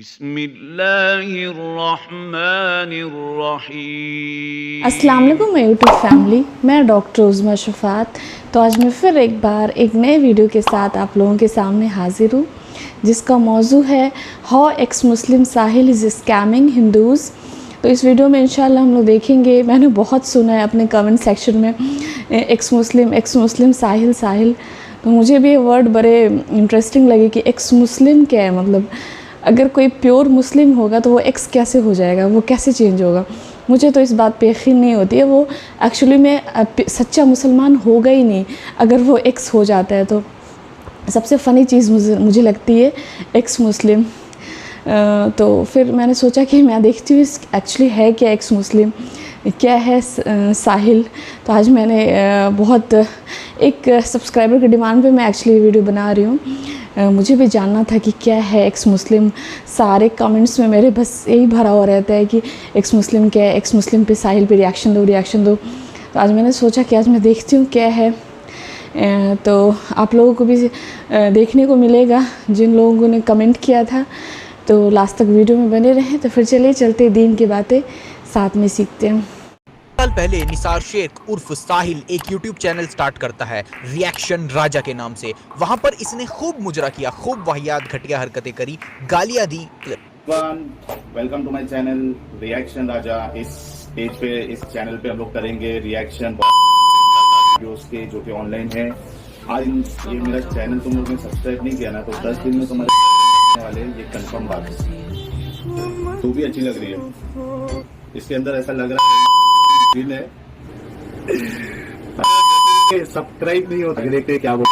बिस्मिल्लाहिर्रहमानिर्रहीम। अस्सलाम वालेकुम माय यूट्यूब फैमिली, मैं डॉक्टर उज़्मा शफ़ात। तो आज मैं फिर एक बार एक नए वीडियो के साथ आप लोगों के सामने हाज़िर हूँ, जिसका मौजू है how x Muslim Sahil is scamming Hindus. तो इस वीडियो में इंशाल्लाह हम लोग देखेंगे। मैंने बहुत सुना है अपने कमेंट सेक्शन में एक्स मुस्लिम साहिल साहिल। तो मुझे भी ये वर्ड बड़े इंटरेस्टिंग लगे कि एक्स मुस्लिम क्या है, मतलब अगर कोई प्योर मुस्लिम होगा तो वो एक्स कैसे हो जाएगा, वो कैसे चेंज होगा। मुझे तो इस बात पे यकीन नहीं होती है। वो एक्चुअली में सच्चा मुसलमान होगा ही नहीं अगर वो एक्स हो जाता है। तो सबसे फ़नी चीज़ मुझे लगती है एक्स मुस्लिम। तो फिर मैंने सोचा कि मैं देखती हूँ एक्चुअली है क्या एक्स मुस्लिम, क्या है साहिल। तो आज मैंने बहुत एक सब्सक्राइबर की डिमांड पे मैं एक्चुअली वीडियो बना रही हूँ। मुझे भी जानना था कि क्या है एक्स मुस्लिम। सारे कमेंट्स में मेरे बस यही भरा हुआ रहता है कि एक्स मुस्लिम क्या है, एक्स मुस्लिम पे साहिल पे रिएक्शन दो। तो आज मैंने सोचा कि आज मैं देखती हूँ क्या है। तो आप लोगों को भी देखने को मिलेगा जिन लोगों ने कमेंट किया था। तो लास्ट तक वीडियो में बने रहें। तो फिर चलिए चलते दीन की बातें साथ में सीखते हैं। साल पहले निसार शेख उर्फ साहिल एक यूट्यूब चैनल स्टार्ट करता है रिएक्शन राजा के नाम से। वहां पर इसने खूब मुजरा किया, खूब वाहियात घटिया हरकतें करी, गालियां दी। Welcome to my channel reaction Raja. इस पेज पे, इस चैनल पे हम लोग करेंगे रिएक्शन वीडियोस के जो कि ऑनलाइन है। आज ये मेरा चैनल तुम लोग ने सब्सक्राइब नहीं किया ना, तो 10 दिन में तुम्हारे वाले, ये कंफर्म बात है। तो भी अच्छी लग रही है, इसके अंदर ऐसा लग रहा है सब्सक्राइब नहीं होता, देखते क्या बोल।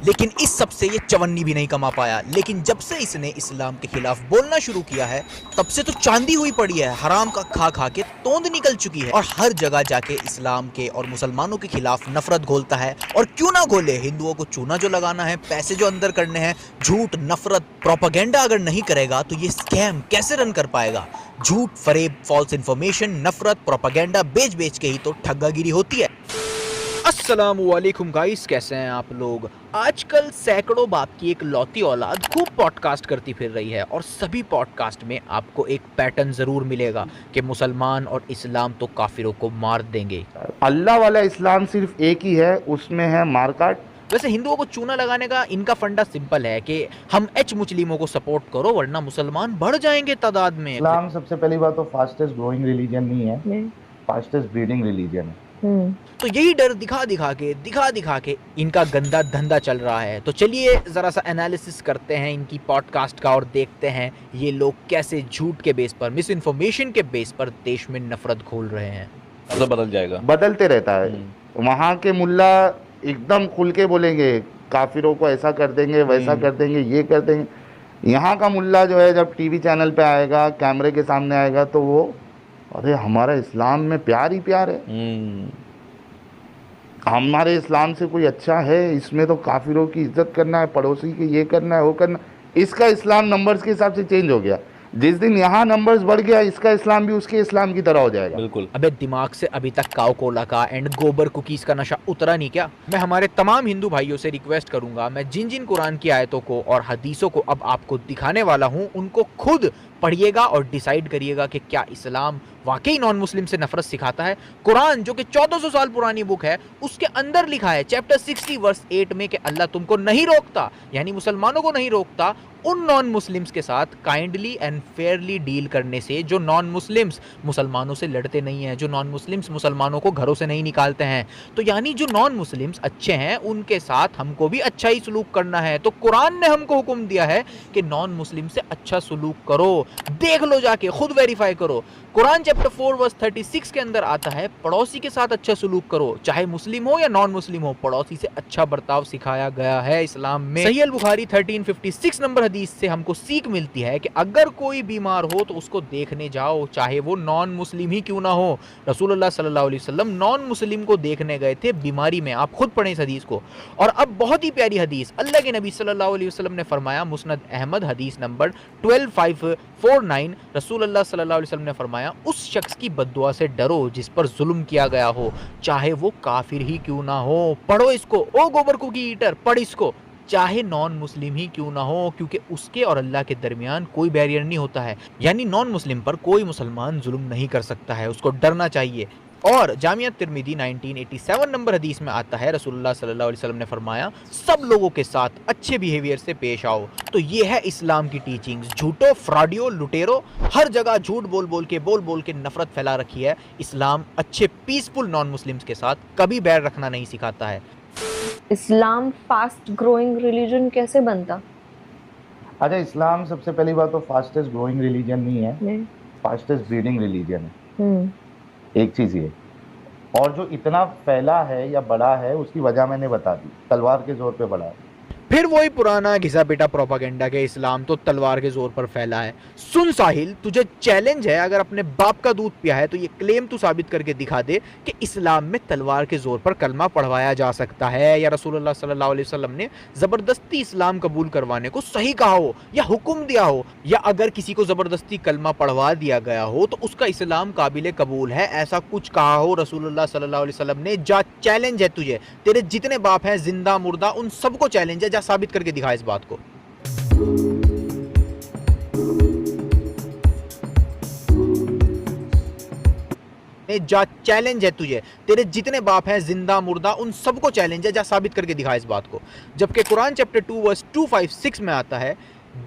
लेकिन इस सब से ये चवन्नी भी नहीं कमा पाया। लेकिन जब से इसने इस्लाम के खिलाफ बोलना शुरू किया है, तब से तो चांदी हुई पड़ी है। हराम का खा खा के तोंद निकल चुकी है और हर जगह जाके इस्लाम के और मुसलमानों के खिलाफ नफरत घोलता है। और क्यों ना घोले, हिंदुओं को चूना जो लगाना है, पैसे जो अंदर करने हैं, झूठ, नफरत, प्रोपेगेंडा अगर नहीं करेगा तो ये स्कैम कैसे रन कर पाएगा। झूठ, फरेब, फॉल्स इन्फॉर्मेशन, नफरत, प्रोपेगेंडा बेच के ही तो ठग्गागिरी होती है। अस्सलामुअलैकुम गाइस, कैसे हैं आप लोग। आजकल सैकड़ों बाप की एक लौती औलाद खूब पॉडकास्ट करती फिर रही है और सभी पॉडकास्ट में आपको एक पैटर्न जरूर मिलेगा कि मुसलमान और इस्लाम तो काफिरों को मार देंगे। अल्लाह वाला इस्लाम सिर्फ एक ही है, उसमें है मारकाट। वैसे हिंदुओं को चूना लगाने का इनका फंडा सिंपल है कि हम एच मुस्लिमों को सपोर्ट करो वरना मुसलमान बढ़ जाएंगे तादाद में। इस्लाम सबसे पहली बात तो फास्टेस्ट ग्रोइंग रिलीजन नहीं है, फास्टेस्ट ब्रीडिंग रिलीजन है। तो यही डर दिखा दिखा के इनका गंदा धंधा चल रहा है। तो चलिए जरा सा एनालिसिस करते हैं इनकी पॉडकास्ट का और देखते हैं ये लोग कैसे झूठ के बेस पर, मिस इन्फॉर्मेशन के बेस पर देश में नफरत घोल रहे हैं। तो बदल जाएगा, बदलते रहता है। वहाँ के मुल्ला एकदम खुल के बोलेंगे काफिरों को ऐसा कर देंगे, वैसा कर देंगे, ये कर देंगे। यहाँ का मुल्ला जो है जब टीवी चैनल पे आएगा, कैमरे के सामने आएगा, तो वो अरे हमारा इस्लाम में प्यार ही प्यार है, हमारे इस्लाम से कोई अच्छा है, इसमें तो काफिरों की इज्जत करना है, पड़ोसी की ये करना है, वो करना। इसका इस्लाम नंबर्स के हिसाब से चेंज हो गया। जिस दिन यहाँ नंबर्स बढ़ गया, इसका इस्लाम भी उसके इस्लाम की तरह हो जाएगा। बिल्कुल। अबे दिमाग से अभी तक काव कोला का एंड गोबर कुकीज का नशा उतरा नहीं क्या। मैं हमारे तमाम हिंदू भाइयों से रिक्वेस्ट करूंगा, मैं जिन जिन कुरान की आयतों को और हदीसों को अब आपको दिखाने वाला हूं, उनको खुद पढ़िएगा और डिसाइड करिएगा कि क्या इस्लाम वाकई नॉन मुस्लिम से नफरत सिखाता है। कुरान जो कि 1400 साल पुरानी बुक है, उसके अंदर लिखा है चैप्टर 60 वर्स 8 में कि अल्लाह तुमको नहीं रोकता, यानी मुसलमानों को नहीं रोकता उन नॉन मुस्लिम्स के साथ काइंडली एंड फेयरली डील करने से जो नॉन मुस्लिम्स मुसलमानों से लड़ते नहीं हैं, जो नॉन मुस्लिम्स मुसलमानों को घरों से नहीं निकालते हैं। तो यानी जो नॉन मुस्लिम्स अच्छे हैं उनके साथ हमको भी अच्छा ही सलूक करना है। तो कुरान ने हमको हुक्म दिया है कि नॉन मुस्लिम से अच्छा सलूक करो। देख लो जाके, खुद वेरीफाई करो। कुरान चैप्टर 4 वर्स 36 के अंदर आता है पड़ोसी के साथ अच्छा सलूक करो, चाहे मुस्लिम हो या नॉन मुस्लिम हो, पड़ोसी से अच्छा बर्ताव सिखाया गया है इस्लाम में। सही अल बुखारी 1356 नंबर हदीस से हमको सीख मिलती है कि अगर कोई बीमार हो तो उसको देखने जाओ, चाहे वो नॉन मुस्लिम ही क्यों ना हो। रसूलुल्लाह सल्लल्लाहु अलैहि वसल्लम नॉन मुस्लिम को देखने गए थे बीमारी में, आप खुद पढ़ें इस हदीस को। और अब बहुत ही प्यारी हदीस, अल्लाह के नबी सल्लल्लाहु अलैहि वसल्लम ने फरमाया, मुस्नद अहमद हदीस नंबर 12549, रसूलुल्लाह सल्लल्लाहु अलैहि वसल्लम ने फरमाया, उस शख्स की बद्दुआ से डरो जिस पर जुल्म किया गया हो, चाहे वो काफिर ही क्यों ना हो। पढ़ो इसको, ओ गोबर कुकी ईटर, पढ़ इसको। चाहे नॉन मुस्लिम ही क्यों ना हो, क्योंकि उसके और अल्लाह के दरमियान कोई बैरियर नहीं होता है। यानी नॉन मुस्लिम पर कोई मुसलमान जुल्म नहीं कर सकता है, उसको डरना चाहिए। और जामिया तिर्मिदी 1987 नंबर हदीस में आता है, रसूलुल्लाह सल्लल्लाहु अलैहि वसल्लम ने फरमाया, सब लोगों के साथ अच्छे बिहेवियर से पेश आओ। तो ये है इस्लाम की टीचिंग्स। झूठो, फ्रॉडियो, लुटेरो, हर जगह झूठ बोल बोल के नफरत फैला रखी है। इस्लाम अच्छे पीसफुल नॉन मुस्लिम्स के साथ कभी बैर रखना नहीं सिखाता है। इस्लाम फास्ट ग्रोइंग रिलीजन कैसे बनता? अच्छा, इस्लाम सबसे पहली बात तो फास्टेस्ट ग्रोइंग रिलीजन नहीं है, फास्टेस्ट ब्रीडिंग रिलीजन है। एक चीज़ ये, और जो इतना फैला है या बड़ा है उसकी वजह मैंने बता दी, तलवार के जोर पे बड़ा है। फिर वही पुराना घिसा पिटा प्रोपागेंडा के इस्लाम तो तलवार के जोर पर फैला है। सुन साहिल, तुझे चैलेंज है, अगर अपने बाप का दूध पिया है तो ये क्लेम तू साबित करके दिखा दे कि इस्लाम में तलवार के जोर पर कलमा पढ़वाया जा सकता है, या रसूलुल्लाह सल्लल्लाहु अलैहि वसल्लम ने जबरदस्ती इस्लाम कबूल करवाने को सही कहा हो या हुक्म दिया हो, या अगर किसी को जबरदस्ती कलमा पढ़वा दिया गया हो तो उसका इस्लाम काबिल कबूल है, ऐसा कुछ कहा हो रसूलुल्लाह सल्लल्लाहु अलैहि वसल्लम ने। जा, चैलेंज है तुझे, तेरे जितने बाप हैं जिंदा मुर्दा उन सबको चैलेंज है, जा साबित करके दिखा इस बात को। जा, चैलेंज है तुझे, तेरे जितने बाप हैं जिंदा मुर्दा उन सबको चैलेंज है, जा साबित करके दिखा इस बात को। जबकि कुरान चैप्टर 2 वर्स 256 में आता है,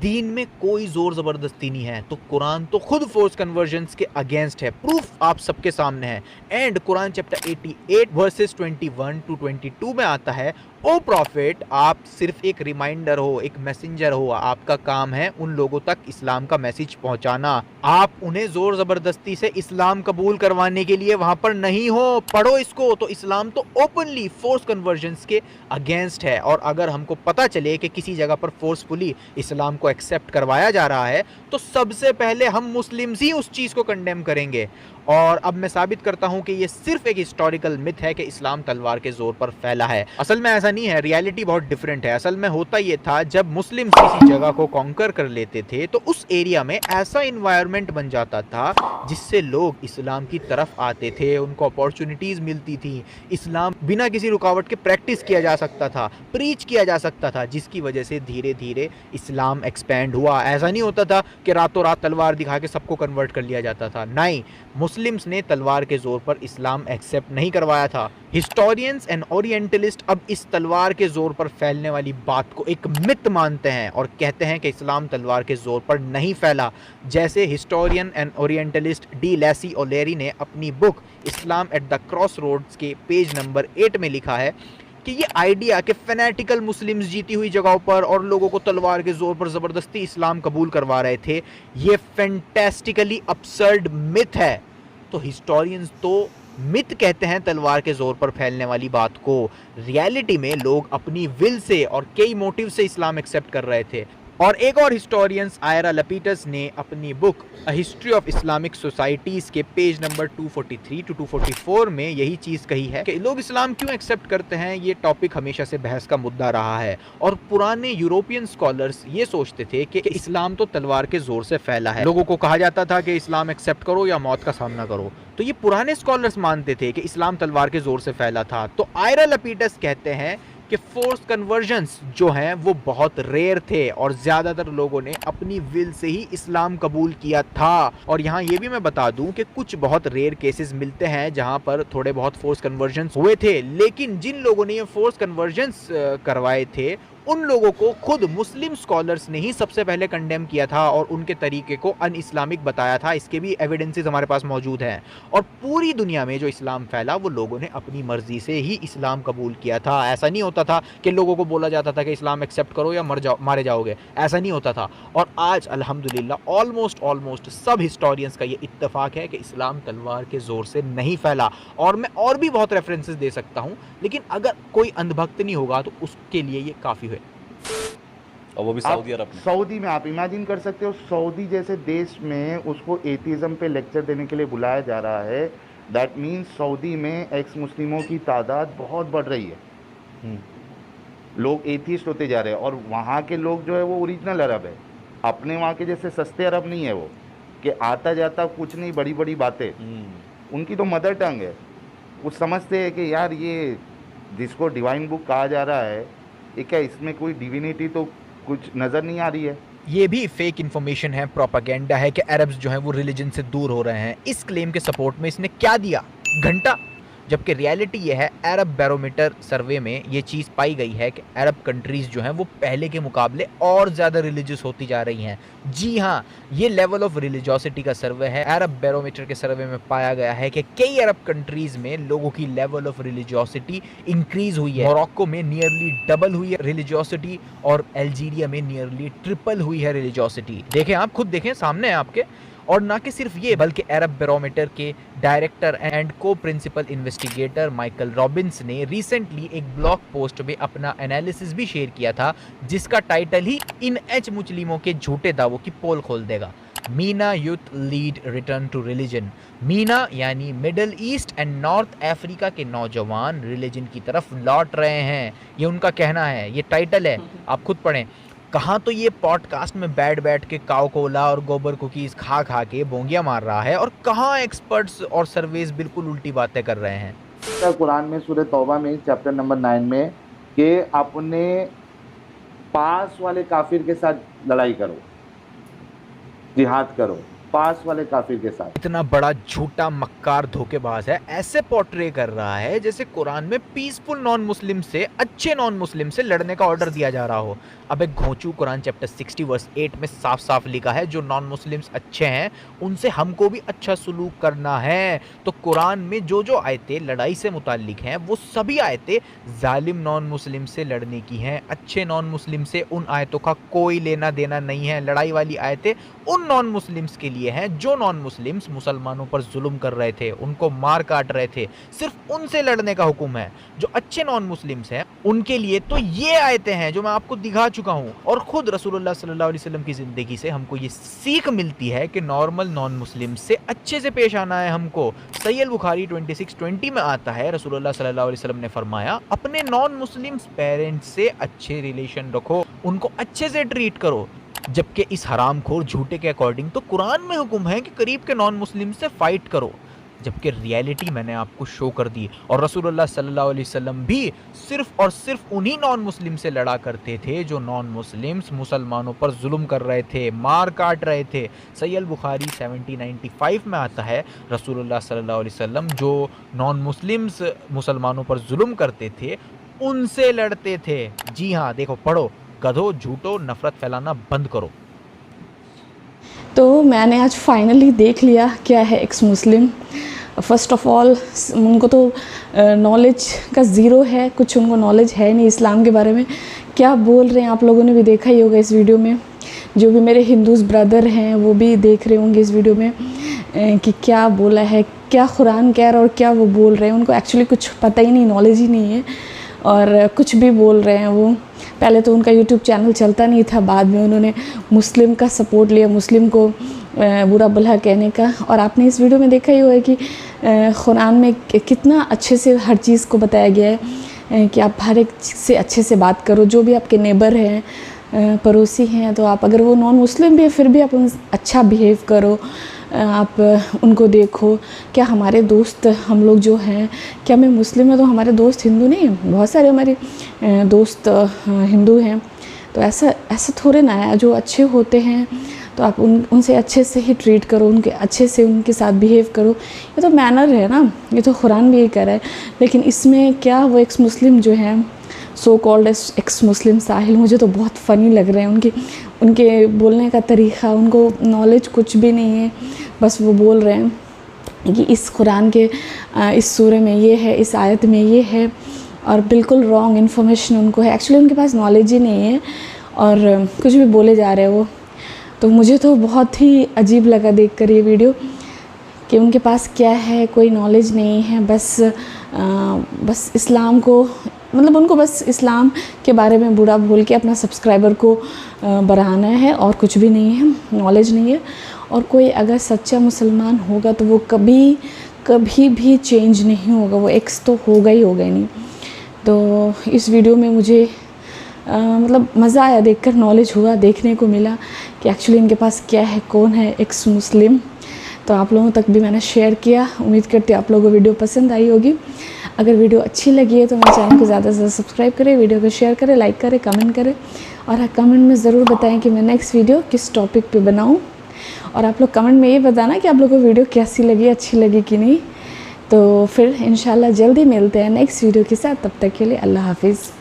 दीन में कोई जोर जबरदस्ती नहीं है। तो कुरान तो खुद फोर्स कन्वर्जन्स के अगेंस्ट है, प्रूफ आप सबके सामने है। And Quran chapter 88 versus 21 to 22 में आता है, ओ प्रॉफिट, आप सिर्फ एक रिमाइंडर हो, एक मैसेंजर हो, आपका काम है उन लोगों तक इस्लाम का मैसेज पहुंचाना। आप उन्हें जोर जबरदस्ती से इस्लाम कबूल करवाने के लिए वहां पर नहीं हो। पढ़ो इसको, तो इस्लाम तो ओपनली फोर्स कन्वर्जन्स के अगेंस्ट है। और अगर हमको पता चले कि किसी जगह पर फोर्सफुली इस्लाम को एक्सेप्ट करवाया जा रहा है तो सबसे पहले हम मुस्लिम्स ही उस चीज़ को कंडेम करेंगे। और अब मैं साबित करता हूं कि ये सिर्फ एक हिस्टोरिकल मिथ है कि इस्लाम तलवार के जोर पर फैला है। असल में ऐसा नहीं है, रियलिटी बहुत डिफरेंट है। असल में होता ये था, जब मुस्लिम किसी जगह को कॉन्कर कर लेते थे तो उस एरिया में ऐसा इन्वायरमेंट बन जाता था जिससे लोग इस्लाम की तरफ आते थे, उनको अपॉर्चुनिटीज़ मिलती थी, इस्लाम बिना किसी रुकावट के प्रैक्टिस किया जा सकता था, प्रीच किया जा सकता था, जिसकी वजह से धीरे धीरे इस्लाम एक्सपैंड हुआ। ऐसा नहीं होता था कि रातों रात तलवार दिखा के सबको कन्वर्ट कर लिया जाता था, नहीं, मुस्लिम्स ने तलवार के जोर पर इस्लाम एक्सेप्ट नहीं करवाया था। हिस्टोरियंस एंड ओरिएंटलिस्ट अब इस तलवार के जोर पर फैलने वाली बात को एक मिथ मानते हैं और कहते हैं कि इस्लाम तलवार के जोर पर नहीं फैला। जैसे हिस्टोरियन एंड ओरिएंटलिस्ट डी लैसी ओलेरी ने अपनी book Islam at the crossroads के पेज नंबर 8 में लिखा है कि ये आइडिया कि फैनेटिकल मुस्लिम्स जीती हुई जगहों पर और लोगों को तलवार के जोर पर ज़बरदस्ती इस्लाम कबूल करवा रहे थे, ये फैंटास्टिकली अब्सर्ड मिथ है। तो हिस्टोरियंस तो मिथ कहते हैं तलवार के जोर पर फैलने वाली बात को। रियलिटी में लोग अपनी विल से और कई मोटिव से इस्लाम एक्सेप्ट कर रहे थे। और एक और हिस्टोरियंस आयरा लपीटस ने अपनी book a history of Islamic societies के पेज नंबर 243 to 244 में यही चीज़ कही है कि लोग इस्लाम क्यों एक्सेप्ट करते हैं। ये टॉपिक हमेशा से बहस का मुद्दा रहा है और पुराने यूरोपियन स्कॉलर्स ये सोचते थे कि इस्लाम तो तलवार के जोर से फैला है। लोगों को कहा जाता था कि इस्लाम एक्सेप्ट करो या मौत का सामना करो। तो ये पुराने स्कॉलर्स मानते थे कि इस्लाम तलवार के जोर से फैला था। तो आयरा लपीटस कहते हैं कि फोर्स कन्वर्जन्स जो हैं वो बहुत रेयर थे और ज़्यादातर लोगों ने अपनी विल से ही इस्लाम कबूल किया था। और यहाँ ये भी मैं बता दूं कि कुछ बहुत रेयर केसेस मिलते हैं जहाँ पर थोड़े बहुत फोर्स कन्वर्जन्स हुए थे, लेकिन जिन लोगों ने ये फोर्स कन्वर्जन्स करवाए थे उन लोगों को खुद मुस्लिम स्कॉलर्स ने ही सबसे पहले कंडेम किया था और उनके तरीके को अन इस्लामिक बताया था। इसके भी एविडेंसेस हमारे पास मौजूद हैं। और पूरी दुनिया में जो इस्लाम फैला वो लोगों ने अपनी मर्जी से ही इस्लाम कबूल किया था। ऐसा नहीं होता था कि लोगों को बोला जाता था कि इस्लाम एक्सेप्ट करो या मारे जाओगे, ऐसा नहीं होता था। और आज अल्हम्दुलिल्लाह ऑलमोस्ट सब हिस्टोरियंस का ये इत्तेफाक है कि इस्लाम तलवार के ज़ोर से नहीं फैला। और मैं और भी बहुत रेफरेंसेस दे सकता हूँ, लेकिन अगर कोई अंधभक्त नहीं होगा तो उसके लिए ये काफ़ी है। और वो भी सऊदी अरब में। सऊदी में आप इमेजिन कर सकते हो, सऊदी जैसे देश में उसको एथिज्म पे लेक्चर देने के लिए बुलाया जा रहा है। दैट मीन्स सऊदी में एक्स मुस्लिमों की तादाद बहुत बढ़ रही है। लोग एथिस्ट होते जा रहे हैं और वहाँ के लोग जो है वो ओरिजिनल अरब है, अपने वहाँ के जैसे सस्ते अरब नहीं है वो कि आता जाता कुछ नहीं, बड़ी बड़ी बातें। उनकी तो मदर टंग है। वो समझते हैं कि यार ये जिसको डिवाइन बुक कहा जा रहा है ये क्या इसमें कोई डिविनिटी तो कुछ नज़र नहीं आ रही है? ये भी फेक इन्फॉर्मेशन है, प्रोपागेंडा है कि अरब्स जो हैं वो रिलीजन से दूर हो रहे हैं। इस क्लेम के सपोर्ट में इसने क्या दिया? घंटा। जबकि रियलिटी ये है, अरब बैरोमीटर सर्वे में ये चीज़ पाई गई है कि अरब कंट्रीज़ जो हैं वो पहले के मुकाबले और ज़्यादा रिलीजियस होती जा रही हैं। जी हाँ, ये लेवल ऑफ रिलीजियोसिटी का सर्वे है। अरब बैरोमीटर के सर्वे में पाया गया है कि कई अरब कंट्रीज़ में लोगों की लेवल ऑफ रिलीजियोसिटी इंक्रीज़ हुई है। मोरक्को में नियरली डबल हुई है रिलीजियोसिटी और अल्जीरिया में नियरली ट्रिपल हुई है रिलीजियोसिटी। देखें, आप खुद देखें, सामने है आपके। और ना कि सिर्फ ये, बल्कि अरब बैरोमीटर के डायरेक्टर एंड को प्रिंसिपल इन्वेस्टिगेटर माइकल रॉबिन्स ने रिसेंटली एक ब्लॉग पोस्ट में अपना एनालिसिस भी शेयर किया था, जिसका टाइटल ही इन एच मुस्लिमों के झूठे दावों की पोल खोल देगा। MENA youth lead return to religion. MENA यानी middle east and north Africa के नौजवान रिलीजन की तरफ लौट रहे हैं, ये उनका कहना है। ये टाइटल है, आप खुद पढ़ें। कहाँ तो ये पॉडकास्ट में बैठ के काव कोला और गोबर कुकीज़ खा के बोंगियाँ मार रहा है, और कहाँ एक्सपर्ट्स और सर्वेज बिल्कुल उल्टी बातें कर रहे हैं। कुरान में सूरह तौबा में चैप्टर नंबर 9 में कि अपने पास वाले काफिर के साथ लड़ाई करो, जिहाद करो, पास वाले काफिर के साथ। इतना बड़ा झूठा मक्कार धोखेबाज है, ऐसे पोर्ट्रे कर रहा है जैसे कुरान में पीसफुल नॉन मुस्लिम से, अच्छे नॉन मुस्लिम से लड़ने का ऑर्डर दिया जा रहा हो। अब एक घोंचू, कुरान चैप्टर 60 वर्स 8 में साफ साफ लिखा है जो नॉन मुस्लिम्स अच्छे हैं उनसे हमको भी अच्छा सलूक करना है। तो कुरान में जो जो आयतें लड़ाई से मुताल्लिक हैं वो सभी आयतें जालिम नॉन मुस्लिम से लड़ने की हैं। अच्छे नॉन मुस्लिम से उन आयतों का कोई लेना देना नहीं है। लड़ाई वाली आयतें उन नॉन मुस्लिम्स के लिए हैं जो नॉन मुस्लिम्स मुसलमानों पर जुल्म कर रहे थे, उनको मार काट रहे थे, सिर्फ उनसे लड़ने का हुक्म है। जो अच्छे नॉन मुस्लिम्स हैं उनके लिए तो ये आयतें हैं जो मैं आपको दिखा चुका हूँ। और खुद रसूलुल्लाह सल्लल्लाहु अलैहि वसल्लम की ज़िंदगी से हमको ये सीख मिलती है कि नॉर्मल नॉन मुस्लिम से अच्छे से पेश आना है हमको। सही अल बुखारी 26:20 में आता है, रसूलुल्लाह सल्लल्लाहु अलैहि वसल्लम ने फरमाया, अपने नॉन मुस्लिम्स पेरेंट्स से अच्छे रिलेशन रखो, उनको अच्छे से ट्रीट करो। जबकि इस हरामखोर झूठे के अकॉर्डिंग तो कुरान में हुक्म है कि करीब के नॉन मुस्लिम से फाइट करो, जबकि रियलिटी मैंने आपको शो कर दी। और रसूलुल्लाह सल्लल्लाहु अलैहि वसल्लम भी सिर्फ और सिर्फ उन्हीं नॉन मुस्लिम से लड़ा करते थे जो नॉन मुस्लिम्स मुसलमानों पर जुल्म कर रहे थे, मार काट रहे थे। सही अल बुखारी 7095 में आता है, रसूलुल्लाह सल्लल्लाहु अलैहि वसल्लम जो नॉन मुस्लिम्स मुसलमानों पर जुल्म करते थे उनसे लड़ते थे। जी हाँ, देखो, पढ़ो, गधो, झूठो, नफरत फैलाना बंद करो। तो मैंने आज फाइनली देख लिया क्या है x Muslim. First of all उनको तो नॉलेज का ज़ीरो है, कुछ उनको नॉलेज है नहीं इस्लाम के बारे में। क्या बोल रहे हैं आप लोगों ने भी देखा ही होगा इस वीडियो में। जो भी मेरे हिंदूज़ ब्रदर हैं वो भी देख रहे होंगे इस वीडियो में कि क्या बोला है, क्या कुरान कह रहा है और क्या वो बोल रहे हैं। उनको एक्चुअली कुछ पता ही नहीं, नॉलेज ही नहीं है और कुछ भी बोल रहे हैं वो। पहले तो उनका यूट्यूब चैनल चलता नहीं था, बाद में उन्होंने मुस्लिम का सपोर्ट लिया, मुस्लिम को बुरा भला कहने का। और आपने इस वीडियो में देखा ही होगा कि कुरान में कितना अच्छे से हर चीज़ को बताया गया है कि आप हर एक से अच्छे से बात करो। जो भी आपके नेबर हैं, पड़ोसी हैं, तो आप अगर वो नॉन मुस्लिम भी है फिर भी आप उनसे अच्छा बिहेव करो, आप उनको देखो। क्या हमारे दोस्त हम लोग जो हैं, क्या मैं मुस्लिम है तो हमारे दोस्त हिंदू नहीं हैं? बहुत सारे हमारे दोस्त हिंदू हैं। तो ऐसा थोड़े ना है। जो अच्छे होते हैं तो आप उनसे अच्छे से ही ट्रीट करो, उनके अच्छे से उनके साथ बिहेव करो। ये तो मैनर है ना, ये तो कुरान भी यही कह रहा है। लेकिन इसमें क्या वो एक्स मुस्लिम जो हैं, सो कॉल्ड एक्स मुस्लिम साहिल, मुझे तो बहुत फ़नी लग रहे हैं। उनके बोलने का तरीक़ा, उनको नॉलेज कुछ भी नहीं है, बस वो बोल रहे हैं कि इस कुरान के इस सूरे में ये है, इस आयत में ये है, और बिल्कुल रॉन्ग इन्फॉर्मेशन उनको है। एक्चुअली उनके पास नॉलेज ही नहीं है और कुछ भी बोले जा रहे हैं वो। तो मुझे तो बहुत ही अजीब लगा देखकर ये वीडियो कि उनके पास क्या है, कोई नॉलेज नहीं है। बस इस्लाम को, मतलब उनको बस इस्लाम के बारे में बुरा बोल के अपना सब्सक्राइबर को बढ़ाना है और कुछ भी नहीं है, नॉलेज नहीं है। और कोई अगर सच्चा मुसलमान होगा तो वो कभी भी चेंज नहीं होगा, वो एक्स तो होगा ही नहीं। तो इस वीडियो में मुझे मतलब मज़ा आया देखकर, नॉलेज हुआ, देखने को मिला कि एक्चुअली इनके पास क्या है, कौन है एक्स मुस्लिम। तो आप लोगों तक भी मैंने शेयर किया। उम्मीद करती हूँ आप लोगों को वीडियो पसंद आई होगी। अगर वीडियो अच्छी लगी है तो मेरे चैनल को ज़्यादा से ज़्यादा सब्सक्राइब करें, वीडियो को शेयर करें, लाइक करें, कमेंट करें और कमेंट में ज़रूर बताएं कि मैं नेक्स्ट वीडियो किस टॉपिक पे बनाऊं। और आप लोग कमेंट में ये बताना कि आप लोगों को वीडियो कैसी लगी, अच्छी लगी कि नहीं। तो फिर इंशाल्लाह जल्दी मिलते हैं नेक्स्ट वीडियो के साथ। तब तक के लिए अल्लाह हाफिज़।